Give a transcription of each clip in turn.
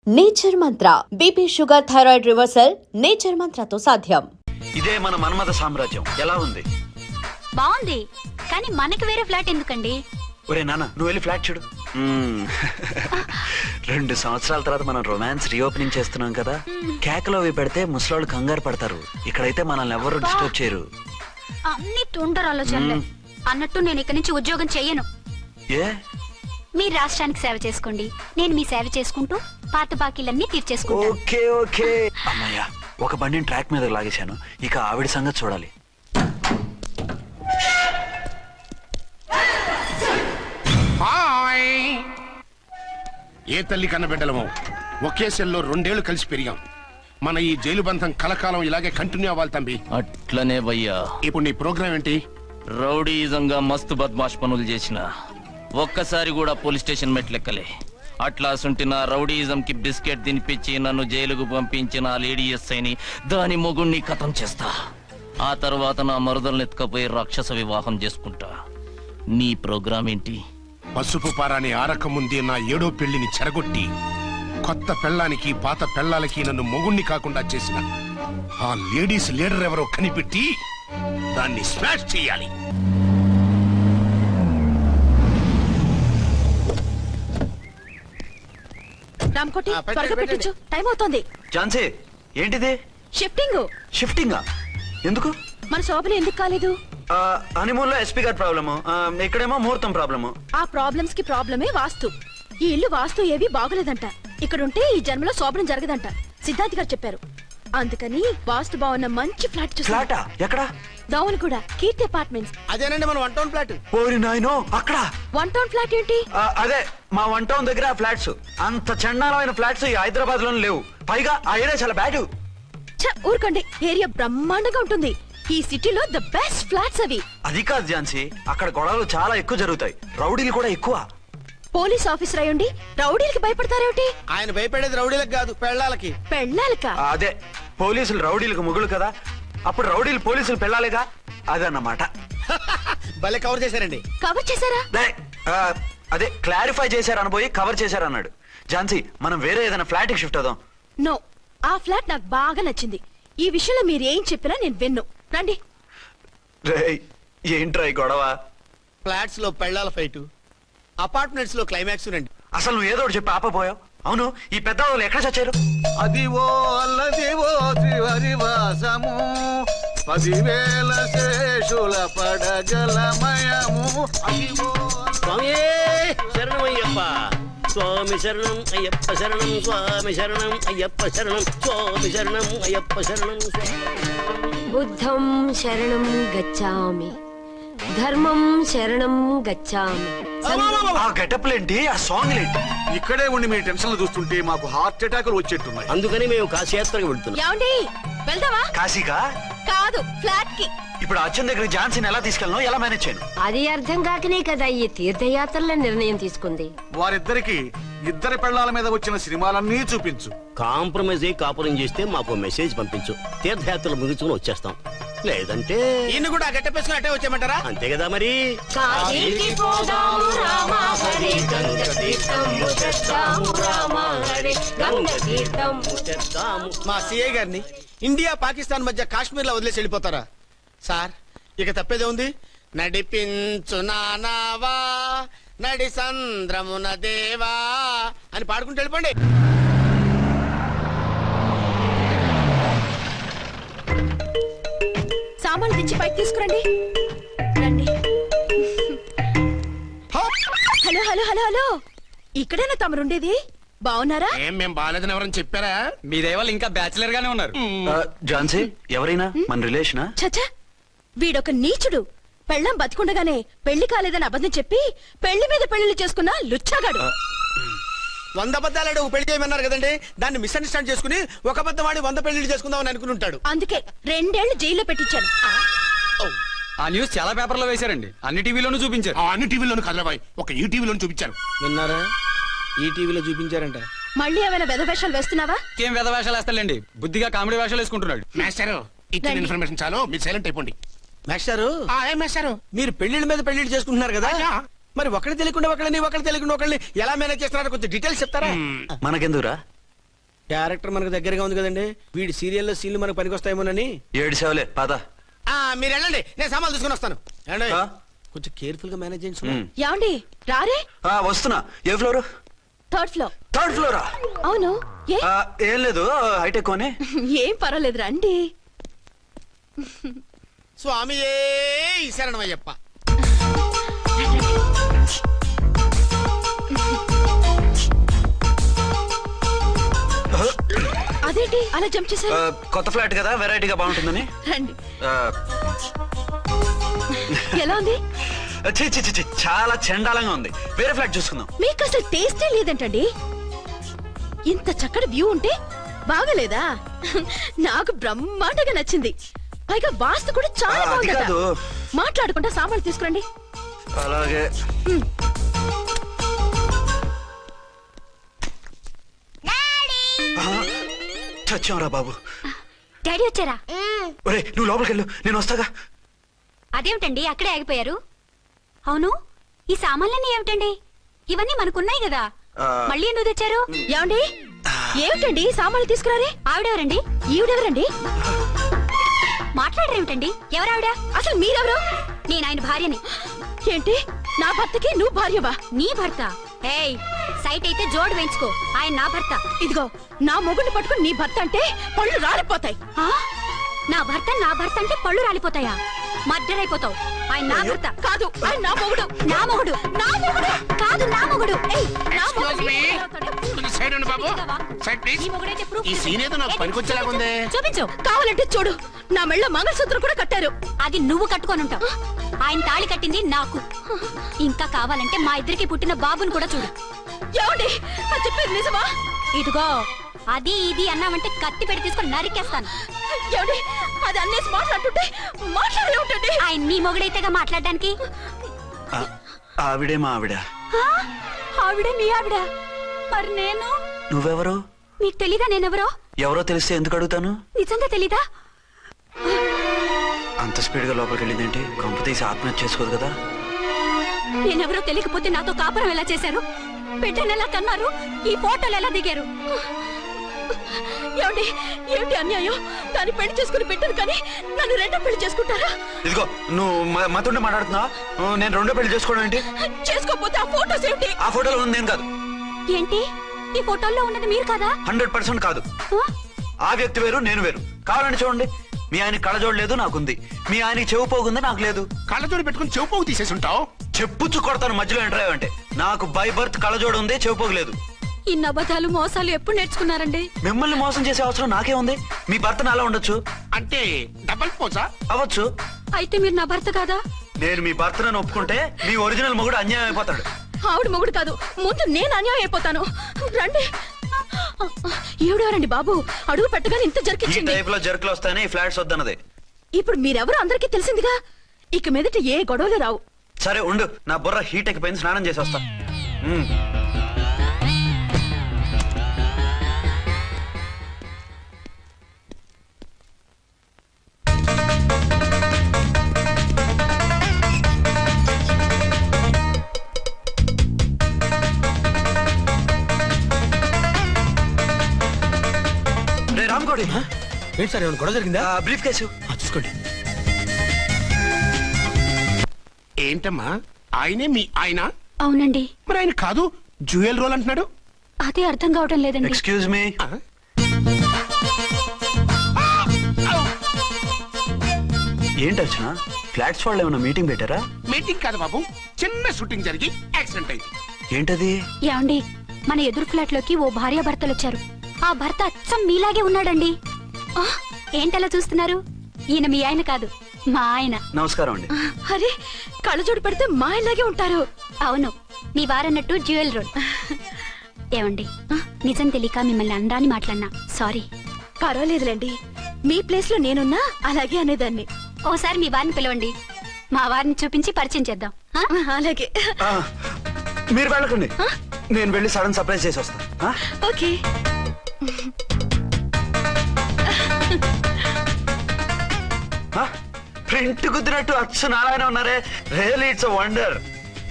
Nature Mantra BP sugar thyroid reversal nature మంత్రతో సాధ్యం. ఇదే మన మన్మథ సామ్రాజ్యం. ఎలా ఉంది? బాగుంది, కానీ మనకి వేరే ఫ్లాట్ ఎందుకండి? ఒరే నాన్న, నువ్వు వెళ్ళి ఫ్లాట్ చూడు. 2 సంవత్సరాల తర్వాత మనం రొమాన్స్ రీఓపెనింగ్ చేస్తున్నాం కదా. కేకలో అవి పెడితే ముసలాళ్ళు కంగారు పడతారు. ఇక్కడైతే మనల్ని ఎవరు డిస్టర్బ్ చేయరు. అన్ని తొందర ఆలోచనలే. అన్నట్టు నేను ఇక్కడి నుంచి ఉద్యోగం చెయ్యను. ఏ? మీ రాష్ట్రానికి సేవ చేసుకోండి, నేను మీ సేవ చేసుకుంటూ పాత బాకీలన్నీ తీర్చేసుకుంటాను. Okay okay. అమ్మయ్యా, ఒక బండిని ట్రాక్ మీద లాగేశాను. ఇక ఆవిడ సంగతి చూడాలి. ఏ తల్లి కన్న బిడ్డలమో ఒకే సెల్లో 2 ఏళ్లు కలిసి పెరిగాం. మన ఈ జైలు బంధం కలకాలం ఇలాగే కంటిన్యూ అవ్వాలి తంబి. అట్లనే భయ్యా. ఇప్పుడు నీ ప్రోగ్రామ్ ఏంటి? రౌడీజంగా మస్తు బద్మాష్ పనులు చేసిన ఒక్కసారి కూడా పోలీస్ స్టేషన్ మెట్లెక్కలే. అట్లా సుంటి నా రౌడీజం కి బిస్కెట్ తినిపించి నన్ను జైలుకు పంపించిన లేడీ ఎస్ఐని దాని మొగుణ్ణి ఖతం చేస్తా. ఆ తర్వాత నా మరుదలను ఎత్తుకపోయి రాక్షస వివాహం చేసుకుంటా. నీ ప్రోగ్రామ్ ఏంటి? పసుపు పారాని ఆరక ముందే నా 7వ పెళ్లిని చెరగొట్టి కొత్త పెళ్ళానికి పాత పెళ్ళాలకి నన్ను మొగుణ్ణి కాకుండా చేసిన ఆ లేడీస్ లీడర్ ఎవరో కనిపెట్టి దాన్ని స్మాష్ చేయాలి. రామ్కోటి, త్వరగా పెట్టించు, టైం అవుతోంది. ఝాన్సీ, ఏంటిది? షిఫ్టింగ్. షిఫ్టింగా? ఎందుకు? మన శోభన ఎందుకు కాలేదు? హనీమూన్ లో ఎస్పీ గారి ప్రాబ్లము, ఇక్కడేమో ముహూర్తం ప్రాబ్లము. ఆ ప్రాబ్లమ్స్ కి ప్రాబ్లమే వాస్తు. ఈ ఇల్లు వాస్తు ఏవి బాగోలేదంట. ఇక్కడుంటే ఈ జన్మలో శోభనం జరగదంట సిద్ధార్థ్ గారు చెప్పారు. అందుకని వాస్తు బాగున్న మంచి ఫ్లాట్ చూసా. ఫ్లాటా? ఎక్కడ? దౌన్ కూడా కీర్తి అపార్ట్మెంట్స్. అదేనండి మన 1 టౌన్ ఫ్లాట్. ఓరి నాయనో, అక్కడ 1 టౌన్ ఫ్లాట్ ఏంటి? అదే మా 1 టౌన్ దగ్గర ఫ్లాట్స్. అంత చండాలమైన ఫ్లాట్స్ ఈ హైదరాబాద్ లో లేవు. పైగా ఆ ఏరియా చాలా బ్యాడ్. ఊరుకోండి, ఏరియా బ్రహ్మాండంగా ఉంటుంది. ఈ సిటీలో ద బెస్ట్ ఫ్లాట్స్ అవి. అది కాదు ఝాన్సీ, అక్కడ గొడవలు చాలా ఎక్కువ జరుగుతాయి. రౌడీలు కూడా ఎక్కువ. పోలీస్ ఆఫీసర్ అయ్యుండి రౌడీలకి భయపడతారేమిటి? ఆయన భయపడేది రౌడీలకు కాదు, పెళ్ళాలకి. పెళ్ళాలక? అదే, పోలీసులు రౌడీలకు మొగులు కదా, అప్పుడు రౌడీలు పోలీసులు పెళ్ళాలిగా, అదన్నమాట. భలే కవర్ చేశారండి. కవర్ చేశారా? అదే క్లారిఫై చేశారనబోయి కవర్ చేశారన్నాడు. ఝాన్సీ, మనం వేరే ఏదైనా ఫ్లాట్ కి షిఫ్ట్ అవుదాం. నో, ఆ ఫ్లాట్ నాకు బాగా నచ్చింది. ఈ విషయంలో మీరు ఏం చెప్పినా నేను విన్ను. రండి. ఏంట్రా ఈ గొడవ? ఫ్లాట్స్ లో పెళ్ళాల ఫైట్, అపార్ట్మెంట్స్ లో క్లైమాక్స్ రండి. అసలు నువ్వు ఏదో ఒకటి చెప్పి ఆపపోయావు. అవును, ఈ పెద్ద వాళ్ళు ఎక్కడ చచ్చారు? అదివో అల్లదివో త్రివరివాసము 10,000 శేషుల పడగలమయము. అదివో స్వామి శరణమయ్యప్ప, స్వామి శరణం అయ్యప్ప శరణం, స్వామి శరణం అయ్యప్ప శరణం, స్వామి శరణం అయ్యప్ప శరణం. బుద్ధం శరణం గచ్చామి, ధర్మం శరణం గచ్చామి. ఆ గెటప్లేంటి, ఆ సాంగ్ ఏంటి? ఇక్కడే ఉండి మీ టెన్షన్లు చూస్తుంటే మాకు హార్ట్ అటాకులు వచ్చేట్టున్నాయి. అందుకని మేము కాశీయాత్రకు వెళ్తున్నాం. ఏమండి, వెళ్దామా? కాశీగా? కాదు, ఫ్లాట్ కి. ఇప్పుడు అచ్చన్ దగ్గర ఝాన్సీని ఎలా తీసుకెళ్ళను, ఎలా మేనేజ్ చేయను? అది అర్థం కాకనే కదా ఈ తీర్థయాత్రల నిర్ణయం తీసుకుంది. వారిద్దరికి ఇద్దరి పెళ్ళాల మీద వచ్చిన సినిమాలన్నీ చూపించు. కాంప్రమైజ్ అయ్యి కాపురం చేస్తే మాకు మెసేజ్ పంపించు, తీర్థయాత్రలు ముగించుకుని వచ్చేస్తాం. లేదంటే ఇన్ని కూడా గట్టపేసుకుని అట్టే వచ్చేయమంటారా? అంతే కదా మరి. కాశీకి పోదాము రామా హరి, గంగ తీర్థము తెద్దాము రామా హరి, గంగ తీర్థము తెద్దాము. మా సిఐ గారిని ఇండియా పాకిస్తాన్ మధ్య కాశ్మీర్ లో వదిలేసి వెళ్ళిపోతారా సార్? ఇక తప్పేదే ఉంది. నడిపించు నానావా నడి సంద్రమున దేవా అని పాడుకుంటూ వెళ్ళిపోండి. సామాన్లు దించి పైకి తీసుకురండి. రండి. హలో హలో హలో హలో, ఇక్కడేనా తమరుండేది? బాగున్నారా? ఏం మేం బాగాలేదని ఎవరని చెప్పారా? మీ దేవాళ్ళు ఇంకా బ్యాచిలర్ గానే ఉన్నారు. ఝాన్సీ, ఎవరైనా మన రిలేషనా? చచ్చా, వీడొక నీచుడు. పెళ్ళం బతికుండగానే పెళ్లి కాలేదని అబద్ధం చెప్పి పెళ్లి మీద పెళ్లిళ్ళు చేసుకున్న లుచ్చాగాడు. 100 అబద్ధాలు పెళ్లి చేయమన్నారు కదండి, దాన్ని మిస్అండర్స్టాండ్ చేసుకుని ఒక అబద్ధం వాడి 100 పెళ్లిళ్ళు చేసుకుందామని అనుకుని ఉంటాడు. అందుకే 2 ఏళ్లు జైల్లో పెట్టించాను. ఆ న్యూస్ చాలా పేపర్లో వేశారండి, అన్ని టీవీలోనూ చూపించారు. అన్ని టీవీలోను కదలబాయ్, ఒక ఈ టీవీలోను చూపించారు. విన్నారా? ఈ టీవీలో చూపించారంట. మళ్ళీ ఏమైనా వెధవేషాలు వేస్తున్నావా? ఏం వెధ వేషాలు వేస్తాడండి, బుద్ధిగా కామెడీ వేషాలు వేసుకుంటున్నాడు. మాస్టారు, ఇచ్చిన ఇన్ఫర్మేషన్ చాలు, మీరు సైలెంట్ అయిపోండి. మాస్టారు, ఏం మాస్టారు? మీరు పెళ్లిళ్ళ మీద పెళ్లిళ్ళు చేసుకుంటున్నారు కదా, మరి ఒకళ్ళు తెలియకుండా ఒకళ్ళని ఎలా మేనేజ్ చేస్తున్నారో కొంచెం డీటెయిల్స్ చెప్తారా? మనకెందుకురా, క్యారెక్టర్ మనకు దగ్గరగా ఉంది కదండి, వీడి సీరియల్లో సీన్లు మనకు పనికొస్తాయేమోనని. 7 సేవలే పద. మీరు వెళ్ళండి, నేను సామాన్లు తీసుకుని వస్తాను. ఏమండి? ఆ? కొంచెం కేర్ఫుల్ గా మేనేజ్ చేయండి సుమా. యాండి రారే. వస్తున్నా. ఏ ఫ్లోర్? 3rd floor. 3rd ఫ్లోరా? అవును. ఏ ఏం లేదు, హైటెక్ కోనే. ఏం పర్వాలేదు రండి. స్వామియే శరణమయ్యప్ప. అదేంటి అలా జంప్ చేశారు? కొత్త ఫ్లాట్ కదా, వెరైటీగా బాగుంటుందని. రండి. ఆ, ఎలా ఉంది? ఛీ, ఛీ, ఛీ, ఛీ, చాలా చండాలంగా ఉంది. వేరే ఫ్లాట్ చూసుకుందాం. మీకు అసలు టేస్టే లేదంటండి. ఇంత చక్కటి వ్యూ ఉంటే బాగలేదా? నాకు బ్రహ్మాండంగా నచ్చింది. పైగా వాస్తు కూడా చాలా అది బాగుందట. కాదు. మాట్లాడుకుంటా సామాన్లు తీసుకురండి. అలాగే. చచ్చాంరా బాబు. డాడీ వచ్చారా? ఒరే నువ్వు లోపలికి వెళ్ళు, నేను వస్తాగా. అదేమిటండి అక్కడే ఆగిపోయారు? అవును, ఈ సామాన్లన్నీ ఏమిటండి? ఇవన్నీ మనకున్నాయి కదా, మళ్ళీ ఎందుకు తెచ్చారు? ఏమండి ఏమిటండి సామాన్లు తీసుకురారే? ఆవిడెవరండి? ఈవిడెవరండి? మాట్లాడరేమిటండి? ఎవరావిడ? అసలు మీరెవరు? నేను ఆయన భార్యని. ఏంటి నా భర్తకి నువ్వు భార్యవా? నీ భర్త? ఏయ్, సైట్ అయితే జోడు వేయించుకో, ఆయన నా భర్త. ఇదిగో నా మొగుడిని పట్టుకుని నీ భర్త అంటే పళ్ళు రాలిపోతాయి. ఆ? నా భర్త అంటే పళ్ళు రాలిపోతాయా? మర్డర్ అయిపోతావు. ఆయన నా భర్త కాదు, ఆయన నా మొగుడు. నా మొగుడు? నా మొగుడు కాదు, నా మొగుడు. ఏయ్, నా మొగుడు. సైడ్ ఉండు బాబు. Side please. నీ మొగుడైతే proof ఈ సీన్ ఏదో నాకు ఏది? పనికొచ్చేలాగుంది. చూపించు. కావాలంటే చూడు, నా మెళ్ళ మంగళసూత్రం కూడా కట్టారు. అది నువ్వు కట్టుకొని ఉంటావు. ఆయన తాళి కట్టింది నాకు. ఇంకా కావాలంటే మా ఇద్దరికి పుట్టిన బాబుని కూడా చూడు. ఏమండి అది చెప్పేది నిజమా? ఇదిగో అది ఇది అన్నావంటే కత్తి పెట్టి తీసుకొని నరికేస్తాను. ఏమండి అది అన్నేసి మాట్లాడుతుంటే మాట్లాడే ఉంటుంది. ఆయన నీ మొగుడైతేగా మాట్లాడడానికి. ఆవిడే మా ఆవిడ. ఆ? ఆవిడ మీ ఆవిడ? మరి నేను? నువ్వెవరు? మీకు తెలీదా నేనెవరో? ఎవరో తెలిస్తే ఎందుకు అడుగుతాను? నిజంగా తెలీదా? అంత స్పీడ్ గా లోపలికి వెళ్ళిందేంటి? కంపు తీసి ఆత్మహత్య చేసుకోదు కదా. నేనెవరో తెలియకపోతే నాతో కాపురం ఎలా చేశారు? బిడ్డను ఎలా కన్నారు? ఈ ఫోటోలు ఎలా దిగారు? ఏమండి ఏమిటి అన్యాయం? దాన్ని పెళ్లి చేసుకుని పెట్టాను కానీ నన్ను రెండో పెళ్లి చేసుకుంటారా? ఇదిగో నువ్వు మతుండే మాట్లాడుతున్నావా? నేను రెండో పెళ్లి చేసుకోవడం ఏంటి? చేసుకోకపోతే ఆ ఫోటోస్ ఏమిటి? ఆ ఫోటోలో ఉంది నేను కాదు. ఏంటి ఈ ఫోటోల్లో ఉన్నది మీరు కాదా? 100% కాదు. ఆ? ఆ వ్యక్తి వేరు, నేను వేరు. కావాలని చూడండి. మీ ఆయన కళ్ళజోడు లేదు, నాకుంది. మీ ఆయనకి చెవు పోగుంది, నాకు లేదు. కళ్ళజోడు పెట్టుకుని చెవు పోగు తీసేసి ఉంటావు. చెప్పుచ్చు కొడతాను మధ్యలో ఎంటర్ అయ్యావంటే. నాకు బై బర్త్ కళ్ళజోడు ఉంది, చెవు పోగు లేదు. ఇన్ని అబద్ధాలు మోసాలు ఎప్పుడు నేర్చుకున్నారండి? మిమ్మల్ని మోసం చేసే అవసరం నాకే ఉంది. మీ భర్తను అలా ఉండొచ్చు, అంటే డబల్ పోసా? అవ్వచ్చు. అయితే మీరు నా భర్త కాదా? నేను మీ భర్తను ఒప్పుకుంటే మీ ఒరిజినల్ మొగుడు అన్యాయం అయిపోతాడు. ఆవిడ మొగుడు కాదు, ముందు నేను అన్యాయం అయిపోతాను. రండి. ఈవిడెవరండి బాబు? అడుగు పెట్టగానే ఇంత ఈ జరికిచ్చింది. టైప్ లో జర్కులు వస్తాయని ఈ ఫ్లాట్స్ వద్దన్నది. ఇప్పుడు మీరెవరు అందరికీ తెలిసిందిగా, ఇక మీదట ఏ గొడవలు రావు. సరే ఉండు, నా బుర్ర హీట్ ఎక్కిపోయింది, స్నానం చేసి వస్తా. రే రామ్కోడి, ఏంటి సార్ ఏమైనా గొడవ జరిగిందా? బ్రీఫ్ కేసు చూసుకోండి. ఏంటమ్మా ఆయనే మీ ఆయన? అవునండి. మరి ఆయన కాదు, జ్యువెల్ రోల్ అంటున్నాడు. అదే అర్థం కావటం లేదండి. Excuse me. ఏంటి అర్చన, ఫ్లాట్స్ వాళ్ళు ఏమైనా మీటింగ్ పెట్టారా? మీటింగ్ కాదు బాబు, చిన్న షూటింగ్ జరిగి యాక్సిడెంట్ అయింది. ఏంటది? ఏమండి, మన ఎదురు ఫ్లాట్ లోకి ఓ భార్యాభర్తలు వచ్చారు. ఆ భర్త అచ్చం మీలాగే ఉన్నాడండి. ఆ, ఏంటలా చూస్తున్నారు? ఈయన మీ ఆయన కాదు, మా ఆయన. నమస్కారం అండి. అరే కళ్ళజోడు పెడితే మా ఇలాగే ఉంటారు. అవును, మీ వారన్నట్టు జ్యువెల్ రోల్. ఏమండి, నిజం తెలియక మిమ్మల్ని అందాన్ని మాట్లాడినా సారీ. పర్వాలేదులేండి, మీ ప్లేస్ లో నేనున్నా అలాగే అనేదాన్ని. ఓసారి మీ వారిని పిలవండి, మా వారిని చూపించి పరిచయం చేద్దాం. ఆ? అలాగే. మీరు వెళ్ళకండి, నేను వెళ్ళి సడన్ సర్ప్రైజ్ చేసి వస్తాను. ఓకే. ప్రింట్ కుదిరినట్టు అచ్చు నారాయణ ఉన్నారే, రియల్లీ ఇట్స్ వండర్.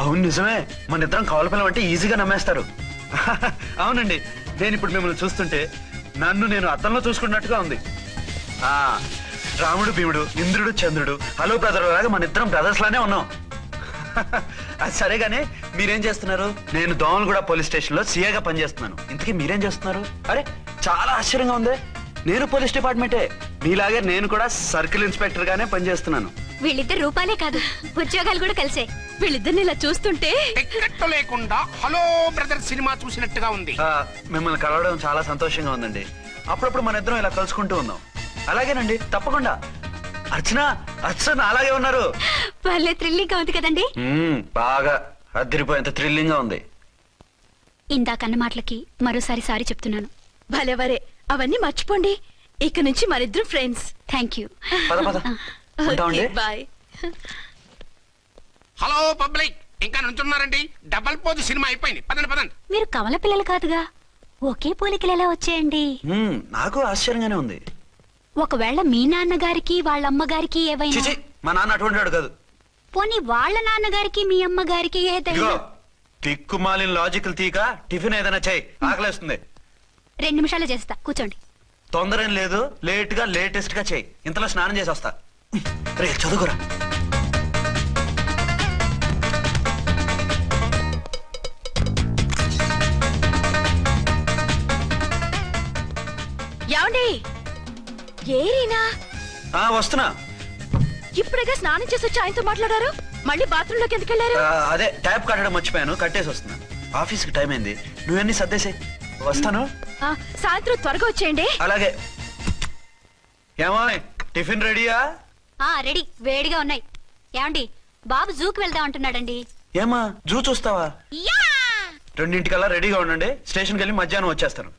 అవును నిజమే, మన ఇద్దరం కవల పిల్లం అంటే ఈజీగా నమ్మేస్తారు. అవునండి, నేను ఇప్పుడు మిమ్మల్ని చూస్తుంటే నన్ను నేను అద్దంలో చూసుకున్నట్టుగా ఉంది. ఆ రాముడు భీముడు, ఇంద్రుడు చంద్రుడు, హలో బ్రదర్ లాగా మన ఇద్దరం బ్రదర్స్ లానే ఉన్నాం. అది సరే గానీ మీరేం చేస్తున్నారు? నేను దోమలగూడ పోలీస్ స్టేషన్ లో సీఏగా పనిచేస్తున్నాను. ఇంతకీ మీరేం చేస్తున్నారు? అరే చాలా ఆశ్చర్యంగా ఉంది. నేను పోలీస్ డిపార్ట్మెంటే, మీలాగే నేను కూడా సర్కిల్ ఇన్స్పెక్టర్ గానే పనిచేస్తున్నాను. వీళ్ళిద్దరు రూపాలే కాదు, ఉద్యోగాలు కూడా కలిసే. వీళ్ళిద్దరిని ఇలా చూస్తుంటే టిక్కెట్ లేకుండా హలో బ్రదర్ సినిమా చూసినట్టుగా ఉంది. మిమ్మల్ని కలవడం చాలా సంతోషంగా ఉందండి. అప్పుడప్పుడు మన ఇద్దరం ఇలా కలుసుకుంటూ ఉన్నాం. అలాగేనండి, తప్పకుండా. అర్చన అలాగే ఉన్నారు. వాళ్ళే థ్రిల్లింగ్ గా ఉంది కదండి. బాగా అదిరిపోయేంత థ్రిల్లింగ్ గా ఉంది. ఇందాకన్న మాటలకి మరోసారి సారీ చెప్తున్నాను. భలేవరే, అవన్నీ మర్చిపోండి. ఇక నుంచి మరిద్దరం ఫ్రెండ్స్. Thank you. పద పద ఉంటామండి. బాయ్. హలో పబ్లిక్, ఇంకా నుంచున్నారండి? డబల్ పోజ్ సినిమా అయిపోయింది. పదండి పదండి. మీరు కమల పిల్లలు కాదుగా, ఒకే పోలికలు ఎలా వచ్చాయండి? నాకు ఆశ్చర్యంగానే ఉంది. ఒకవేళ మీ నాన్నగారికి వాళ్ళ అమ్మగారికి ఏవైనా, చిచి, మా నాన్న అటువంటి వాడు కాదు. పోనీ వాళ్ళ నాన్నగారికి మీ అమ్మగారికి ఏదైనా. తిక్కుమాలిన లాజికల్ తీక టిఫిన్ ఏదైనా చేయి, ఆకలేస్తుంది. 2 నిమిషాలు చేస్తా, కూర్చోండి. తొందర ఏం లేదు, లేటెస్ట్ గా చేయి. ఇంతలో స్నానం చేసి వస్తా. రే చదువుకురా. ఏమండి? ఏరీనా? వస్తున్నా. ఇప్పుడేగా స్నానం చేసి వచ్చి ఆయనతో మాట్లాడారు, మళ్ళీ బాత్రూమ్ లోకి ఎందుకు వెళ్ళారు? అదే ట్యాప్ కట్టడం మర్చిపోయాను, కట్టేసి వస్తున్నా. ఆఫీస్ కి టైం అయింది, నువ్వన్నీ సర్దేసాయి. వస్తాను. సాయంత్రం త్వరగా వచ్చేయండి. అలాగే. ఏమో టిఫిన్ రెడీయా? రెడీ, వేడిగా ఉన్నాయి. ఏమండి, బాబు జూకి వెళ్దాం అంటున్నాడండి. ఏమా జూ చూస్తావా? 2:00కల్లా రెడీగా ఉండండి. స్టేషన్కి వెళ్ళి మధ్యాహ్నం వచ్చేస్తాను.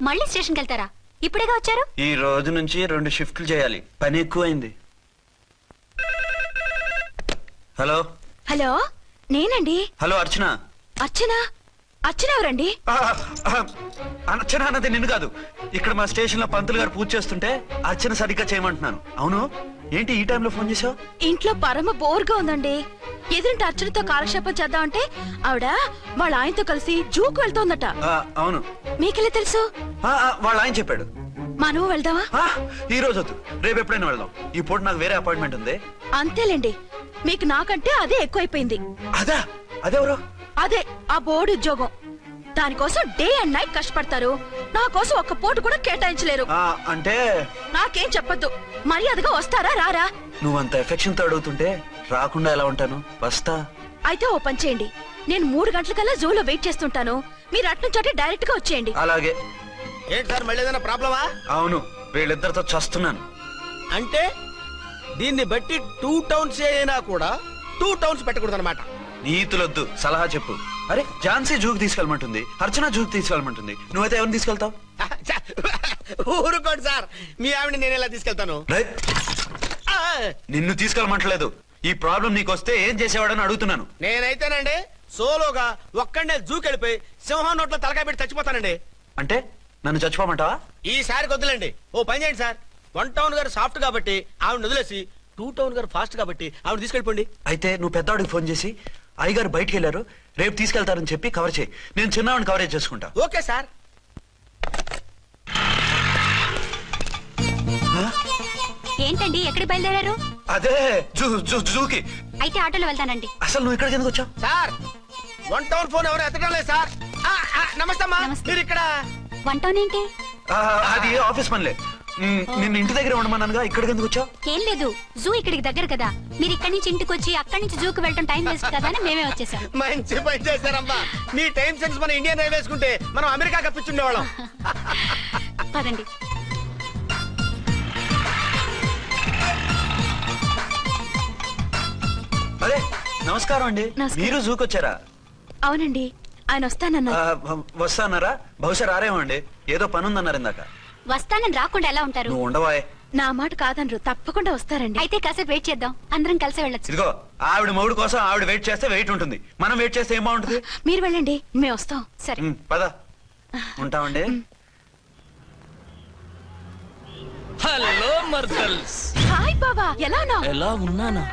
మళ్ళీ స్టేషన్కి వెళ్తారా? ఇప్పుడేగా వచ్చారు. ఈ రోజు నుంచి 2 షిఫ్ట్లు చేయాలి, పని ఎక్కువైంది. హలో హలో, నేనండి. హలో అర్చన. అర్చన ఎవరండి? అర్చన అన్నది నిన్ను కాదు. ఇక్కడ మా స్టేషన్ లో పంతులు గారు పూజ చేస్తుంటే అర్చన సరిగ్గా చేయమంటున్నాను. అవును, ఏంటి ఈ టైంలో ఫోన్ చేసావు? ఇంట్లో పరమ బోర్గా ఉందండి. ఎదురింటి అర్చనతో కాలక్షేపం చేద్దామంటే ఆవిడ వాళ్ళ ఆయనతో కలిసి జూకు వెళ్తోందట. అవును. మీకెళ్ళి తెలుసు? వాళ్ళ ఆయన చెప్పాడు. మనము వెళ్దామా? ఈ రోజు వద్దు, రేపు ఎప్పుడైనా వెళ్దాం. ఈ పూట నాకు వేరే అపాయింట్మెంట్ ఉంది. అంతేలేండి, మీకు నాకంటే అదే ఎక్కువైపోయింది. అదెవరు? అదే ఆ బోర్డు ఉద్యోగం. దానికోసం డే అండ్ నైట్ కష్టపడతారు. నా కోసం ఒక్క పోటు కూడా కేటాయించలేరు. అంటే నాకేం చెప్పొద్దు, మర్యాదగా వస్తారా రారా? నువ్వంత ఎఫెక్షన్ తో అడుగుతుంటే రాకుండా ఎలా ఉంటాను? వస్తా. అయితే ఓ పని చేయండి, నేను 3 గంటలకల్లా జూలో వెయిట్ చేస్తుంటాను. మీరు అట్నుంచి డైరెక్ట్ గా వచ్చేయండి. అలాగే. ఏంటి సార్, మళ్ళీ ఏదైనా ప్రాబ్లమా? అవును, వీళ్ళిద్దరితో చస్తున్నాను. అంటే దీన్ని బట్టి 2 టౌన్స్ అయినా కూడా 2 టౌన్స్ పెట్టకూడదు అనమాట. నీతులొద్దు, సలహా చెప్పు. అరే ఝాన్సీ జూకి తీసుకెళ్ళమంటుంది, అర్చన జూకి తీసుకెళ్ళమంటుంది. నువ్వైతే ఎవరిని తీసుకెళ్తావు? ఊరుకోండి సార్, మీ ఆవిడ నేను ఎలా తీసుకెళ్తాను? నిన్ను తీసుకెళ్ళమంటలేదు. ఈ ప్రాబ్లం నీకు వస్తే ఏం చేసేవాడని అడుగుతున్నాను. నేనైతేనండి సోలోగా ఒక్కడే జూకి వెళ్ళిపోయి సింహం నోట్లో తలకాయ పెట్టి చచ్చిపోతానండి. అంటే నన్ను చచ్చిపోమంటావా? ఈసారి వద్దులండి. ఓ పని చేయండి సార్, 1 టౌన్ గారు సాఫ్ట్ కాబట్టి ఆవిడ వదిలేసి 2 టౌన్ గారు ఫాస్ట్ కాబట్టి ఆవిడ తీసుకెళ్ళిపోండి. అయితే నువ్వు పెద్దవాడికి ఫోన్ చేసి అయ్యగారు బయటికి వెళ్ళారు, రేపు తీసుకెళ్తారని చెప్పి కవర్ చేయి. నేను చిన్నవాడిని కవరేజ్ చేసుకుంటా. Okay sir. ఏంటండి, ఎక్కడికి బయలుదేరారు? అదే జూకి. అయితే ఆటోలో వెళ్తానండి. అసలు నువ్వు ఇక్కడికి ఎందుకు వచ్చావు? సార్ 1 టౌన్ ఫోన్ ఎవరు ఎత్తడం లేదు సార్. నమస్తే అమ్మా, మీరు ఇక్కడ? 1 టౌన్ ఏంటి? అది ఆఫీస్ పనిలే. నిన్ను ఇంటి దగ్గర ఉండమన్నానుగా, ఇక్కడికి ఎందుకు వచ్చావు? ఏం లేదు, జూ ఇక్కడికి దగ్గర కదా. మీరు ఇక్కడి నుంచి ఇంటికి వచ్చి అక్కడి నుంచి జూకి వెళ్ళడం టైం వేస్ట్ కదా అని మేమే వచ్చేసాం. మంచి పని చేశారమ్మా. మీ టైం సెన్స్ మన ఇండియన్ రైల్వేస్ కుంటే మనం అమెరికా కప్పించుండేవాళ్ళం. పదండి. అరే నమస్కారం అండి. మీరు జూకి వచ్చారా? అవునండి, ఆయన వస్తానన్నా. వస్తానారా? బహుశా రారేమో అండి, ఏదో పని ఉందన్నారు ఇందాక. వస్తానని రాకుండా ఎలా ఉంటారు? నువ్వు ఉండవాయ్. నా మాట కాదనరు, తప్పకుండా వస్తారండి. అయితే కాసేపు వెయిట్ చేద్దాం, అందరం కలిసి వెళ్ళొచ్చు. ఇదిగో, ఆవిడ మొగుడు కోసం ఆవిడ వెయిట్ చేస్తే వెయిట్ ఉంటుంది, మనం వెయిట్ చేస్తే ఏం బాగుంటుంది? మీరు వెళ్ళండి, మేము వస్తాం. సరే పద. ఉంటామండి. హలో మర్దల్స్. హాయ్ బాబా, ఎలా ఉన్నావు? ఎలా ఉన్నానా?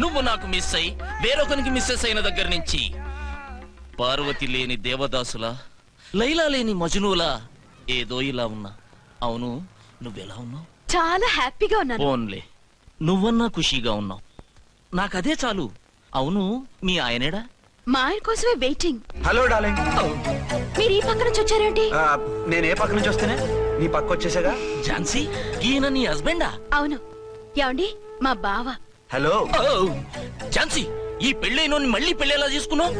నువ్వు నాకు మిస్ అయి వేరొకరికి మిస్సెస్ అయిన దగ్గర నుంచి పార్వతి లేని దేవదాసులా, లైలా లేని మజునులా ఏదో ఇలా ఉన్నా. అవును, నువ్వెలా ఉన్నావు? చాలా హ్యాపీగా ఉన్నాను. ఓన్లే నువ్వన్నా ఖుషీగా ఉన్నావు, నాకదే చాలు. అవును, మీ ఆయనేడా? మా ఆయన కోసమే వెయిటింగ్. Hello darling. మీరు ఈ పక్క నుంచి వచ్చారేంటి? నేను ఏ పక్క నుంచి వస్తేనే నీ పక్క వచ్చేసాగా. ఝాన్సీ, ఈయన నీ హస్బెండా? అవును. ఏమండి, మా బావ. హలో. ఝాన్సీ, ఈ పెళ్ళైనోని మళ్ళీ పెళ్ళేలా చేసుకున్నావు?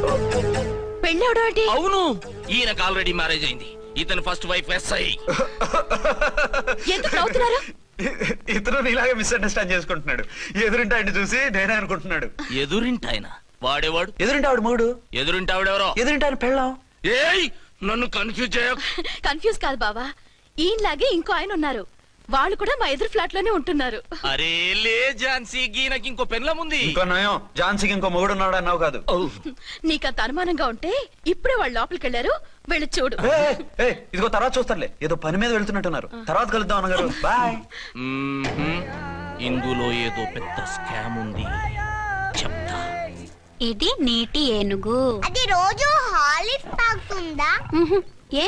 పెళ్ళవడం ఏంటి? అవును, ఈయనకు ఆల్రెడీ మ్యారేజ్ అయింది. ఇతను ఫస్ట్ వైఫ్ ఎస్ఐ. ఎందుకు నవ్వుతున్నారు? ఇతను నీలాగే మిస్అండర్స్టాండ్ చేసుకుంటున్నాడు. ఎదురింటి ఆయన చూసి నేనే అనుకుంటున్నాడు. ఎదురింటాయన వాడేవాడు? ఎదురింటి ఆవిడ మూడు. ఎదురింటి ఆవిడెవరో? ఎదురింటి ఆయన పెళ్ళాం. ఏయ్, నన్ను కన్ఫ్యూజ్ చేయ. కన్ఫ్యూజ్ కాదు బావా, ఈయనలాగే ఇంకో ఆయన ఉన్నారు. వాళ్ళు కూడా మా ఎదురు ఫ్లాట్ లోనే ఉంటున్నారు. అరే లే ఝాన్సీ, గీనకి ఇంకో పెళ్ళం ఉంది. ఇంకో నయం, ఝాన్సీకి ఇంకో మొగుడు ఉన్నాడు అన్నావు కాదు. నీకంత అనుమానంగా ఉంటే ఇప్పుడే వాళ్ళు లోపలికి వెళ్ళారు, వెళ్ళి చూడు. ఇదిగో తర్వాత చూస్తారులే, ఏదో పని మీద వెళ్తున్నట్టున్నారు. తర్వాత కలుద్దాం అన్నగారు. బాయ్. ఇందులో ఏదో పెద్ద స్కామ్ ఉంది, చెప్తా. ఇది నీటి ఏనుగు. అది రోజు హాలిక్స్ తాగుతుందా? ఏ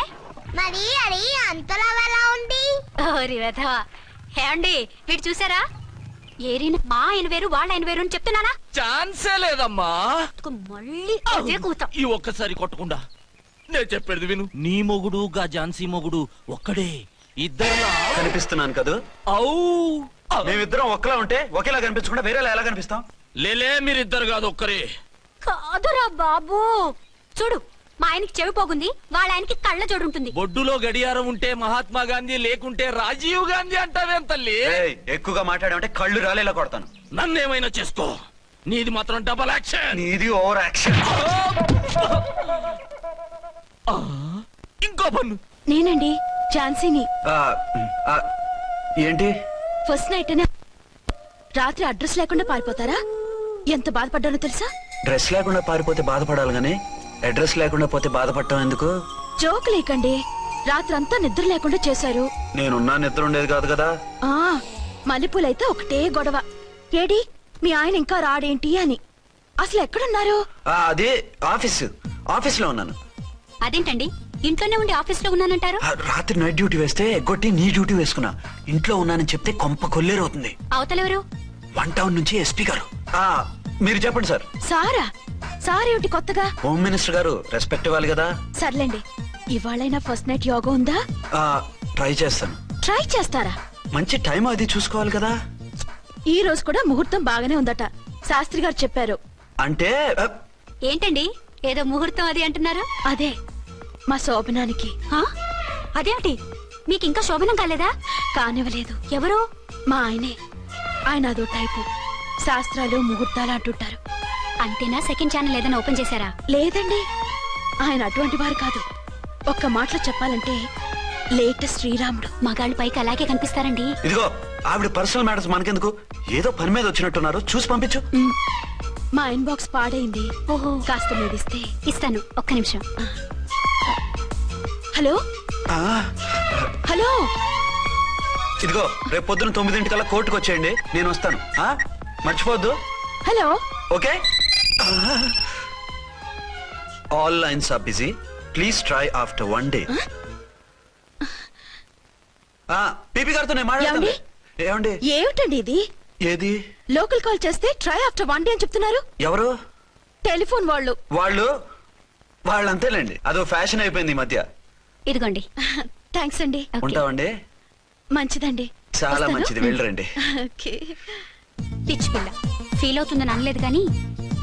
మరి అది అంతలా ఎలా ఉంది? ఓరి వెధవ. ఏమండి, వీడు చూసారా? ఏరిన మా ఆయన వేరు వాళ్ళ ఆయన వేరు అని చెప్తున్నానా? ఛాన్సే లేదమ్మా. మళ్ళీ అదే కూతాం. ఈ ఒక్కసారి కొట్టకుండా నేను చెప్పేది విను. నీ మొగుడు గా ఝాన్సీ మొగుడు ఒక్కడే, ఇద్దరులా కనిపిస్తున్నాను కదా. మేమిద్దరం ఒక్కలా ఉంటే ఒకేలా కనిపించకుండా వేరేలా ఎలా కనిపిస్తాం? లేలే, మీరిద్దరు కాదు ఒక్కరే. కాదురా బాబు, చూడు, మా ఆయనకి చెవి పోగుంది, వాళ్ళ ఆయనకి కళ్ళ జోడు ఉంటుంది. బొడ్డులో గడియారం ఉంటే మహాత్మా గాంధీ, లేకుంటే రాజీవ్ గాంధీ అంటావేం తల్లి? ఎక్కువగా మాట్లాడామంటే కళ్ళు రాలేలా కొడతాను. నన్నేమైనా చేసుకో, నీది మాత్రం డబల్ యాక్షన్. నీది ఓవర్ యాక్షన్. ఇంకో పన్ను. నేనండి ఝాన్సీని. ఏంటి? ఫస్ట్ నైట్ రాత్రి అడ్రస్ లేకుండా పారిపోతారా? ఎంత బాధపడ్డానో తెలుసా? డ్రెస్ లేకుండా పారిపోతే బాధపడాలి గానీ అడ్రస్ లేకుండా పోతే బాధపడటం ఎందుకు? జోక్ లేకండి, రాత్రంతా నిద్ర లేకుండా చేశారు. నేనున్నా నిద్ర ఉండేది కాదు కదా. మల్లెపూలైతే ఒకటే గొడవ. ఏడి మీ ఆయన ఇంకా రాడేంటి అని. అసలు ఎక్కడున్నారు? అది ఆఫీస్ లో ఉన్నాను. అదేంటండి, ఇంట్లోనే ఉండి ఆఫీస్ లో ఉన్నానంటారు? రాత్రి నైట్ డ్యూటీ వేస్తే ఎగ్గొట్టి నీ డ్యూటీ వేసుకున్నా. ఇంట్లో ఉన్నానని చెప్తే కొంప కొల్లేరవుతుంది. అవతలెవరు? 1 టౌన్ నుంచి ఎస్పీ గారు. మీరు చెప్పండి సార్. సారా? సార్ ఏమిటి కొత్తగా? హోమ్ మినిస్టర్ గారు, రెస్పెక్ట్ ఇవ్వాలి కదా. సర్లేండి, ఇవాళైనా ఫస్ట్ నైట్ యోగా ఉందా? ట్రై చేస్తాను. ట్రై చేస్తారా? మంచి టైం అది చూసుకోవాలి కదా. ఈ రోజు కూడా ముహూర్తం బాగానే ఉందట, శాస్త్రి గారు చెప్పారు. అంటే ఏంటండి, ఏదో ముహూర్తం అది అంటున్నారు? అదే మా శోభనానికి. అదేమిటి, మీకు ఇంకా శోభనం కాలేదా? కానివ్వలేదు. ఎవరు? మా ఆయనే. ఆయన అదో టైపు, శాస్త్రాలు ముహూర్తాలు అంటుంటారు. అంతేనా? సెకండ్ ఛానల్ ఏదైనా ఓపెన్ చేశారా? లేదండి, ఆయన అటువంటి వారు కాదు. ఒక్క మాటలో చెప్పాలంటే లేటెస్ట్ శ్రీరాముడు. మగాళ్ళు పైకి అలాగే కనిపిస్తారండి. ఇదిగో, ఆవిడ పర్సనల్ మ్యాటర్స్ మనకెందుకు, ఏదో పని మీద వచ్చినట్టున్నారు, చూసి పంపించు. మా ఇన్బాక్స్ పాడైంది. ఓహో, కాస్త మీదిస్తే ఇస్తాను, ఒక్క నిమిషం. హలో హలో, ఇదిగో, రేపు పొద్దున 9 కోర్టుకు వచ్చేయండి, నేను వస్తాను. మర్చిపోద్దు. Hello. Okay. All lines are busy, please try after 1 day. PP గారితో నేను మాట్లాడండి. ఏమండి? ఏమిటండి ఇది? ఏది? లోకల్ కాల్ చేస్తే ట్రై ఆఫ్టర్ 1 day అని చెప్తున్నారు. ఎవరు? టెలిఫోన్ వాళ్ళు. వాళ్ళు అంతేలేండి, అదో ఫ్యాషన్ అయిపోయింది ఈ మధ్య. ఇదిగోండి. థ్యాంక్స్ అండి. ఉంటామండి. మంచిదండి. చాలా మంచిది, వెళ్ళరండి. పిచ్చి పిల్ల ఫీల్ అవుతుందని అనలేదు కానీ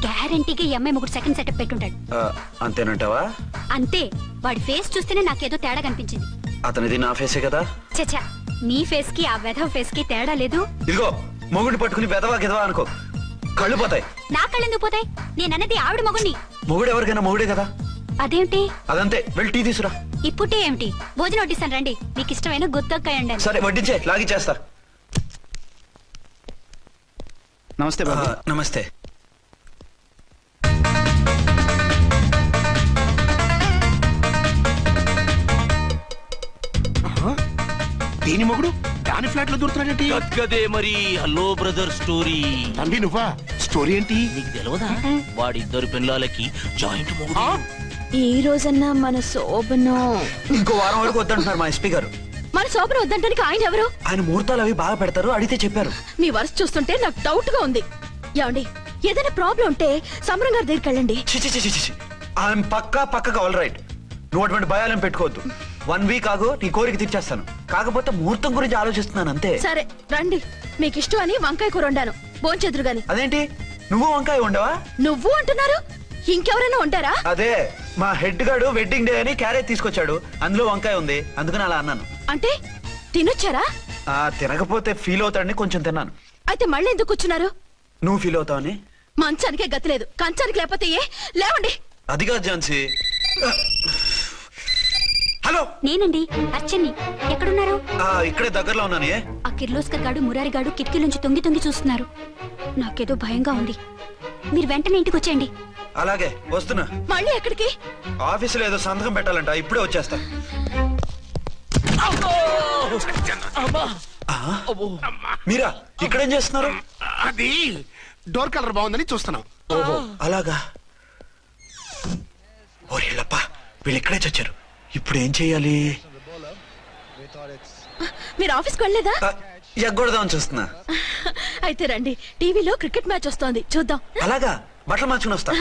గ్యారంటీగా ఈ అమ్మాయి ముగ్గురు సెకండ్ సెటప్ పెట్టుంటాడు. అంతేనంటావా? అంతే, వాడి ఫేస్ చూస్తేనే నాకేదో తేడా కనిపించింది. అతనిది నా ఫేసే కదా. చచ్చా, నీ ఫేస్ కి ఆ వెధవ ఫేస్ కి తేడా లేదు. ఇదిగో, మొగుడిని పట్టుకుని వెధవా గిదవా అనుకో, కళ్ళు పోతాయి. నా కళ్ళు ఎందుకు పోతాయి? నేనన్నది ఆవిడ మొగుడిని. మొగుడు ఎవరికైనా మొగుడే కదా. అదేంటి? అదంతే, వెళ్ళి టీ తీసురా. ఇప్పుడే ఏమిటి, భోజనం వడ్డిస్తాను రండి. మీకు ఇష్టమైన గుత్తొక్కాయ అండి. సరే, వడ్డించే, లాగిచ్చేస్తా. నమస్తే బాబు. నమస్తే. దేని మొగుడు దాని ఫ్లాట్ లో దూరుతున్నాడేంటి? గదే మరి. Hello brother story. తండ్రి నువ్వా? స్టోరీ ఏంటి? నీకు తెలియదా? వాడిద్దరు పిల్లలకి జాయింట్ మొగుడు. ఈ రోజన్నా మన శోభనం ఇంకో వారం వరకు వద్దంటున్నారు మా ఎస్పీ గారు. మన శోభనం వద్దంటానికి ఆయన ఎవరు? ఆయన ముహూర్తాలు అవి బాగా పెడతారు, అడిగితే చెప్పారు. మీ వరుస చూస్తుంటే నాకు డౌట్ గా ఉంది. ఏమండి, ఏదైనా ప్రాబ్లం ఉంటే సమరం గారి దగ్గరికి వెళ్ళండి. ఆయన పక్కగా ఆల్ రైట్. నువ్వు అటువంటి భయాలను పెట్టుకోవద్దు. 1 వీక్ ఆగు, నీ కోరిక తీర్చేస్తాను. కాకపోతే ముహూర్తం గురించి ఆలోచిస్తున్నాను అంతే. సరే రండి, మీకు ఇష్టం అని వంకాయ కూర వండాను, భోంచెదురు గాని. అదేంటి నువ్వు వంకాయ ఉండవా? నువ్వు అంటున్నారు, ఇంకెవరైనా ఉంటారా? అదే మా హెడ్ గాడు వెడ్డింగ్ డే అని క్యారేజ్ తీసుకొచ్చాడు, అందులో వంకాయ ఉంది, అందుకని అలా అన్నాను. అంటే తినొచ్చారా? తినకపోతే ఫీల్ అవుతాడని కొంచెం తిన్నాను. అయితే మళ్ళీ ఎందుకు కూర్చున్నారు? నువ్వు ఫీల్ అవుతావని. మంచానికే గతి లేదు, కంచానికి లేకపోతే ఏ? లేవండి. అది కాదు ఝాన్సీ. హలో, నేనండి అర్చన్ని. ఎక్కడున్నారు? ఇక్కడే దగ్గరలో ఉన్నాను. ఆ కిర్లోస్కర్ గాడు మురారి గాడు కిటికీ నుంచి తొంగి తొంగి చూస్తున్నారు. నాకేదో భయంగా ఉంది. మీరు వెంటనే ఇంటికి వచ్చేయండి. అలాగే వస్తున్నా. మళ్ళీ ఎక్కడికి? ఆఫీసులో ఏదో సంతకం పెట్టాలంట, ఇప్పుడే వచ్చేస్తా. మీరా ఇక్కడేం చేస్తున్నారు? అది డోర్ కలర్ బాగుందని చూస్తున్నాం. ఓహో అలాగా. ఓరేళ్ళప్ప, వీళ్ళు ఇక్కడే చచ్చారు. ఇప్పుడు ఏం చెయ్యాలి? మీరు ఆఫీస్కి వెళ్ళలేదా? ఎగ్గొడదామని చూస్తున్నా. అయితే రండి, టీవీలో క్రికెట్ మ్యాచ్ వస్తోంది, చూద్దాం. అలాగా, బట్టలు మార్చుకుని వస్తా.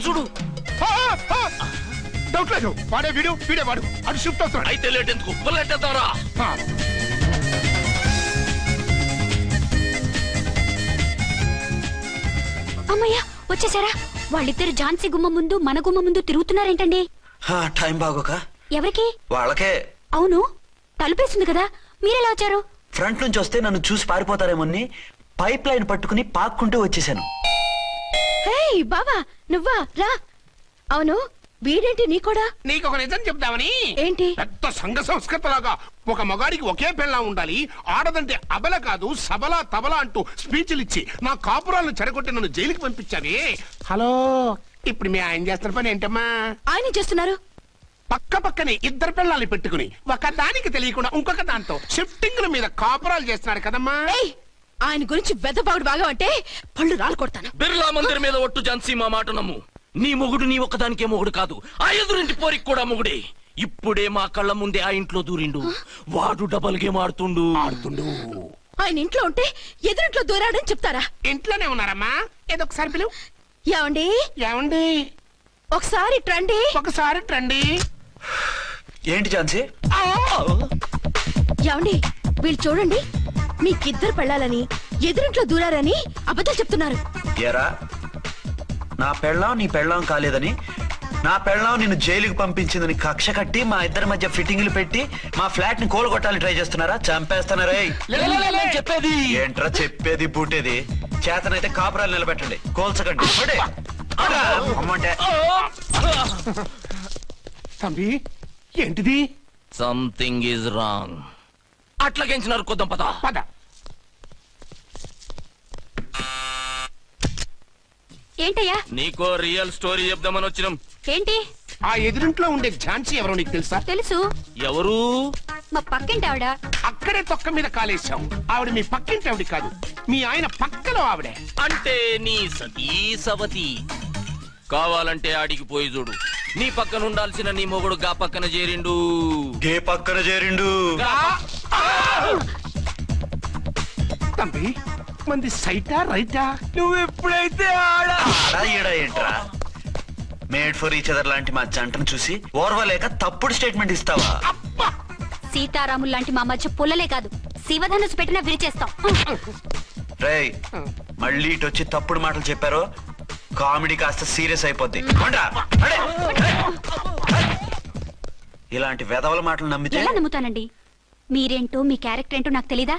చూడు, డౌట్ లేదు, వాడే వీడే వాడు. అటు షిఫ్ట్ అవుతున్నాడు. అయితే లేట్ ఎందుకు, బుల్లెట్టేద్దాంరా. అమ్మయ్యా, వచ్చేసారా? వాళ్ళిద్దరు ఝాన్సీ గుమ్మ ముందు మన గుమ్మ ముందు తిరుగుతున్నారేంటండి? టైం బాగోక. ఎవరికి? వాళ్ళకే. అవును, తలుపేసింది కదా, మీరెలా వచ్చారు? ఫ్రంట్ నుంచి వస్తే నన్ను చూసి పారిపోతారేమోని పైప్ లైన్ పట్టుకుని పాక్కుంటూ వచ్చేసాను. హే బావా, నువ్వా? రా. అవును, వీడేంటి నీ కూడా? నీకు ఒక నిజం చెప్దామని. ఏంటి? పెద్ద సంఘ సంస్కృతలాగా ఒక మగాడికి ఒకే పెళ్ళా ఉండాలి, ఆడదంటే అబల కాదు సబలా తబలా అంటూ స్పీచ్లు ఇచ్చి నా కాపురాలను చెడగొట్టి నన్ను జైలుకి పంపించావి. హలో, ఇప్పుడు మీ ఆయన చేస్తున్న పని ఏంటమ్మా? ఆయన చేస్తున్నారు పక్కనే ఇద్దరు పిల్లల్ని పెట్టుకుని ఒక దానికి తెలియకుండా ఇంకొక దాంతో షిఫ్టింగ్ల మీద కాపురాలు చేస్తున్నారు కదమ్మా. ఆయన గురించి వెదబాగుడు బాగా అంటే పళ్ళు రాలు కొడతాను. బిర్లా మందిర్ మీద ఒట్టు ఝాన్సీ, మా మాట నమ్ము. నీ మొగుడు నీ ఒక్కదానికే మొగుడు కాదు, ఆ ఎదురింటి పోరికి కూడా మొగుడే. ఇప్పుడే మా కళ్ళ ముందే ఆ ఇంట్లో దూరిండు. వాడు డబల్ గేమ్ ఆడుతుండు. ఆయన ఇంట్లో ఉంటే ఎదురింట్లో దూరాడని చెప్తారా? ఇంట్లోనే ఉన్నారమ్మా, ఏదో ఒకసారి పిలువు. ఏమండి ఏమండి, ఒకసారి ట్రండి. ఒకసారి ట్రండి. ఏంటి ఝాన్సీ? ఏమండి, వీళ్ళు చూడండి, మీకిద్దరు పెళ్ళాలని ఎదురింట్లో దూరారని అబద్ధాలు చెప్తున్నారు. ఏరా, నా పెళ్ళాం నీ పెళ్ళాం కాలేదని, నా పెళ్ళాం నిన్ను జైలుకి పంపించిందని కక్ష కట్టి మా ఇద్దరి మధ్య ఫిట్టింగ్లు పెట్టి మా ఫ్లాట్ ని కూలగొట్టాలని ట్రై చేస్తున్నారా? చంపేస్తున్నారా? చెప్పేది ఏంట్రా చెప్పేది బూటేది? చేతనైతే కాపురాలు నిలబెట్టండి, కోల్చకండి. అమ్మంటే తంబి, ఏంటిది? Something is wrong. అట్లాగెంచినారు కొద్దాం, పద పద. ఏంటయ్యా? నీకో రియల్ స్టోరీ చెప్దామని వచ్చినాం. ఏంటి? ఆ ఎదురింట్లో ఉండే ఝాన్సీ ఎవరో నీకు తెలుసా? తెలుసు. ఎవరు? మా పక్కింటి ఆవిడ. అక్కడే తొక్క మీద కాలేశావు. ఆవిడ మీ పక్కింటి ఆవిడ కాదు, మీ ఆయన పక్కలో ఆవిడే. అంటే నీ సతీ సవతి. కావాలంటే ఆడికి పోయి చూడు, నీ పక్కన ఉండాల్సిన నీ మొగుడు గా పక్కన చేరిండు. గే పక్కన చేరిండు. తంబి, మంది సైటా రైటా? నువ్వు ఎప్పుడైతే ఆడా ఏంట్రా, మేడ్ ఫర్ ఈచ్ అదర్ లాంటి మా జంటను చూసి ఓర్వలేక తప్పుడు స్టేట్మెంట్ ఇస్తావా? సీతారాములు లాంటి మా మధ్య పుల్లలే కాదు, శివధనుసు పెట్టినా విరిచేస్తాం. రేయ్, మళ్ళీ ఇటు వచ్చి తప్పుడు మాటలు చెప్పారో కామెడీ కాస్త సీరియస్ అయిపోద్ది. ఇలాంటి వెధవల మాటలు నమ్మితే ఎలా నమ్ముతానండి? మీరేంటో మీ క్యారెక్టర్ ఏంటో నాకు తెలీదా?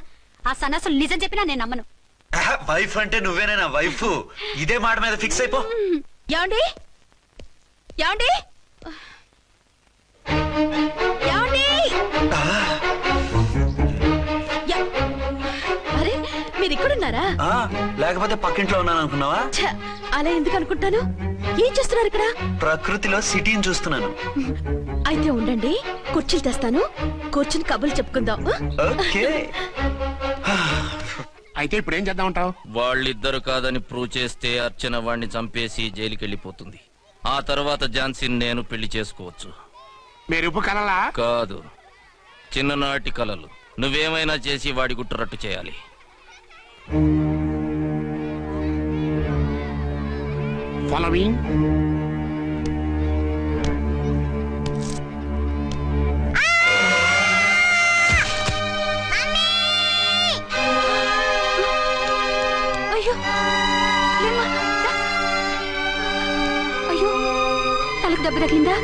ఆ సన్నాసులు నిజం చెప్పినా నేను నమ్మను. వైఫ్ అంటే నువ్వేనా వైఫ్? ఇదే మాట మీద ఫిక్స్ అయిపో. ఏమండి, ఏమండి, ఏమండి? అరే, మీరు ఇక్కడున్నారా? లేకపోతే పక్కింట్లో ఉన్నాను అనుకున్నావా? అలా ఎందుకు అనుకుంటాను? ఏం చేస్తున్నారు ఇక్కడ? ప్రకృతిలో సిటీని చూస్తున్నాను. అయితే ఉండండి, కుర్చీలు తెస్తాను, కూర్చుని కబుర్లు చెప్పుకుందాం. ఓకే. అయితే ఇప్పుడు ఏం చేద్దాం అంటావు? వాళ్ళిద్దరు కాదని ప్రూవ్ చేస్తే అర్చన వాణ్ణి చంపేసి జైలుకి వెళ్ళిపోతుంది. ఆ తర్వాత ఝాన్సీని నేను పెళ్లి చేసుకోవచ్చు. మీరు ఉప్పు కలలా? కాదు, చిన్ననాటి కలలు. నువ్వేమైనా చేసి వాడి గుట్టురట్టు చేయాలి. ఫాలోయింగ్. అయ్యో లేమ్మా, రా. అయ్యో తలకు దెబ్బ తగిలిందా?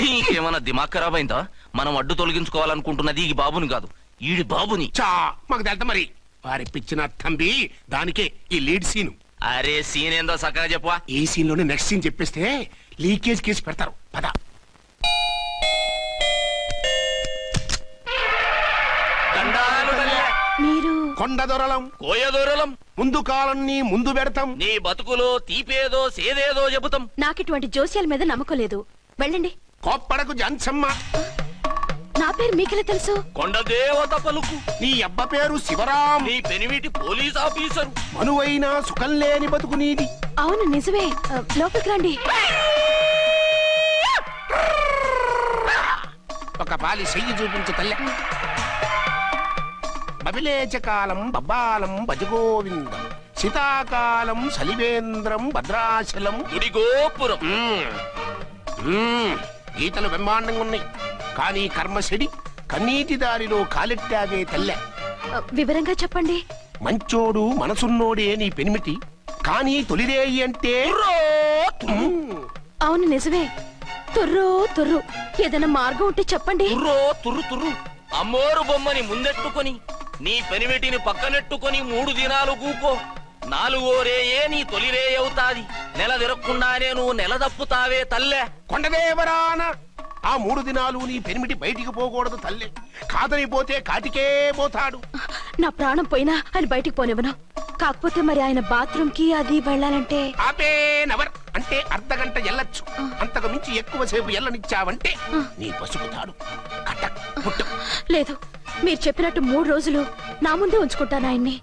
నీకేమన్నా దిమాగ్ ఖరాబ్ అయిందా? మనం అడ్డు తొలగించుకోవాలనుకుంటున్నది ఈ బాబుని కాదు, ఈడి బాబుని. చా మాకు తెలుతా మరి. వారి పిచ్చిన తంబి దానికే ఈ లీడ్ సీన్. అరే సీన్ ఏందో సక్కగా చెప్పవా? ఈ సీన్ లోనే నెక్స్ట్ సీన్ చెప్పేస్తే లీకేజ్ కేసు పెడతారు. పద. మీరు కొండ దొరలం, కోయ దూరలం, ముందు కాలాన్ని ముందు పెడతాం. నీ బతుకులో తీపేదో సేదేదో చెబుతాం. నాకిటువంటి జోస్యాల మీద నమ్మకం లేదు. వెళ్ళండి. కోప్పడకు జన్సమ్మ. నా పేరు మీకెలా తెలుసు? కొండ దేవత పలుకు. నీ అబ్బ పేరు శివరాం. నీ పెనిమిటి పోలీస్ ఆఫీసరు. మనువైన సుఖం లేని బతుకు నీది. అవును నిజమే. లోపలికి రండి. ఒక పాలి చెయ్యి చూపించు తల్లె. బబిలేచకాలం బబ్బాలం భజగోవిందం, శీతాకాలం సలివేంద్రం భద్రాచలం గుడిగోపురం. గీతలు బ్రహ్మాండంగా ఉన్నాయి, కానీ కర్మశడి కన్నీటి దారిలో కాలెట్టావే తల్లె. వివరంగా చెప్పండి. మంచోడు మనసున్నోడే నీ పెనిమిటి, కానీ తొలిరేయి అంటే అవును నిజమే. తుర్రు తుర్రు. ఏదైనా మార్గం ఉంటే చెప్పండి. తుర్రో తుర్రు తుర్రు. అమ్మోరు బొమ్మని ముందెట్టుకొని నీ పెనిమిటిని పక్కనెట్టుకొని 3 దినాలు కూకో. 4వ రేయే నీ తొలి రే అవుతాది. నెల తిరగకుండానే నువ్వు నెల తప్పుతావే తల్లే. కొండదేవరాన ఆ 3 దినాలు నీ పెనిమిటి బయటికి పోకూడదు తల్లే. కాదని పోతే కాటికే పోతాడు. నా ప్రాణం పోయినా ఆయన బయటికి పోనివ్వను. కాకపోతే మరి ఆయన బాత్రూమ్ కి అది వెళ్ళాలంటే ఆపేనవర్ అంటే అర్ధగంట ఎల్లొచ్చు. అంతకు మించి ఎక్కువసేపు ఎల్లనిచ్చావంటే నీ పసుపుతాడు కట్టక్ పుట్టు. లేదు, మీరు చెప్పినట్టు 3 రోజులు నా ముందే ఉంచుకుంటాను ఆయన్ని.